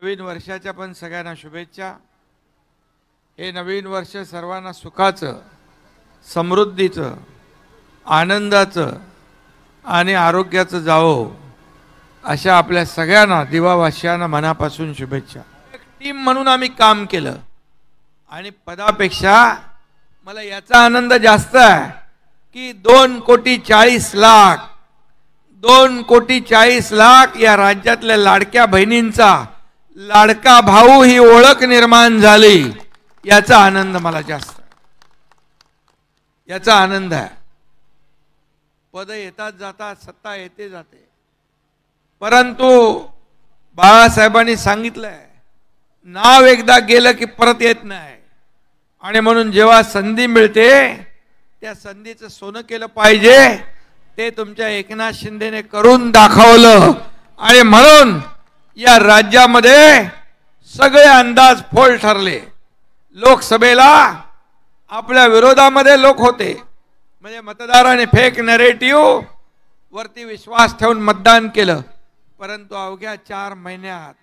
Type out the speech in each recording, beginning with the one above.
नवीन वर्षाच्या पण सगळ्यांना शुभेच्छा। हे नवीन वर्ष सर्वांना सुखाचं, समृद्धीचं, आनंदाचं आणि आरोग्याचं जावो अशा आपल्या सगळ्यांना दिवावासियांना मनापासून शुभेच्छा। एक टीम म्हणून आम्ही काम केलं आणि पदापेक्षा मला याचा आनंद जास्त आहे की 2,40,00,000 या राज्यातल्या लाडक्या बहिणींचा लाडका भाऊ ही ओळख निर्माण झाली, याचा आनंद मला जास्त, याचा आनंद आहे। पद येतात जातात, सत्ता येते जाते, परंतु बाळासाहेबांनी सांगितलंय नाव एकदा गेलं की परत येत नाही, आणि म्हणून जेव्हा संधी मिळते त्या संधीचं सोनं केलं पाहिजे। ते तुमच्या एकनाथ शिंदेने करून दाखवलं आणि म्हणून या राज्यामध्ये सगळे अंदाज फोल ठरले। लोकसभेला आपल्या विरोधामध्ये लोक होते, म्हणजे मतदारांनी फेक नरेटिव्ह वरती विश्वास ठेवून मतदान केलं, परंतु अवघ्या 4 महिन्यात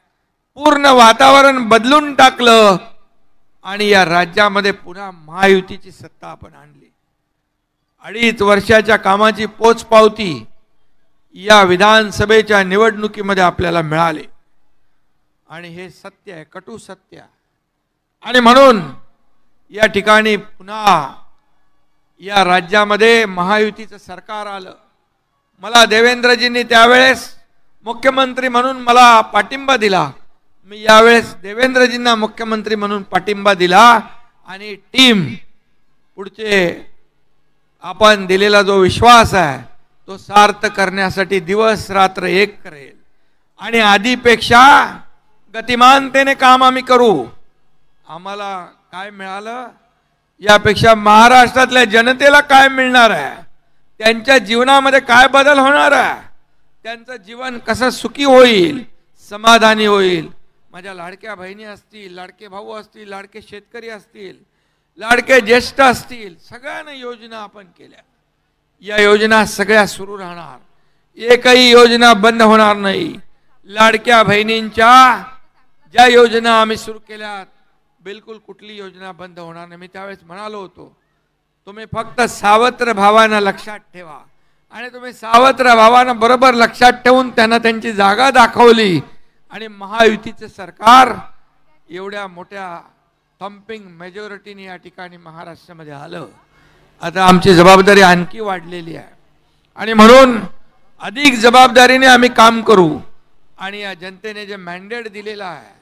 पूर्ण वातावरण बदलून टाकलं आणि या राज्यामध्ये पुन्हा महायुतीची सत्ता आपण आणली। 2.5 वर्षाच्या कामाची पोचपावती या विधानसभेच्या निवडणुकीमध्ये आपल्याला मिळाले आणि हे सत्य आहे, कटू सत्य आहे। आणि म्हणून या ठिकाणी पुन्हा या राज्यामध्ये महायुतीचं सरकार आलं। मला देवेंद्रजींनी त्यावेळेस मुख्यमंत्री म्हणून मला पाठिंबा दिला, मी यावेळेस देवेंद्रजींना मुख्यमंत्री म्हणून पाठिंबा दिला आणि टीम पुढचे आपण दिलेला जो विश्वास आहे तो सार्थ करण्यासाठी दिवस रात्र एक करेल आणि आधीपेक्षा गतिमानतेने काम आम्ही करू। आम्हाला काय मिळालं यापेक्षा महाराष्ट्रातल्या जनतेला काय मिळणार आहे, त्यांच्या जीवनामध्ये काय बदल होणार आहे, त्यांचं जीवन कसं सुखी होईल, समाधानी होईल। माझ्या लाडक्या बहिणी असतील, लाडके भाऊ असतील, लाडके शेतकरी असतील, लाडके ज्येष्ठ असतील, सगळ्यांना योजना आपण केल्या। या योजना सगळ्या सुरू राहणार, एकही योजना बंद होणार नाही। लाडक्या बहिणींच्या ज्या योजना आम्ही सुरू केल्यात बिलकुल कुठली योजना बंद होणार नाही। मी त्यावेळेस म्हणालो होतो तुम्ही फक्त सावत्र भावांना लक्षात ठेवा, आणि तुम्ही सावत्र भावांना बरोबर लक्षात ठेवून त्यांना त्यांची जागा दाखवली आणि महायुतीचे सरकार एवढ्या मोठ्या थंपिंग मेजॉरिटीने या ठिकाणी महाराष्ट्रामध्ये आलं। आता आमची जबाबदारी आणखी वाढलेली आहे आणि म्हणून अधिक जबाबदारीने आम्ही काम करू आणि या जनतेने जे मॅन्डेट दिलेला आहे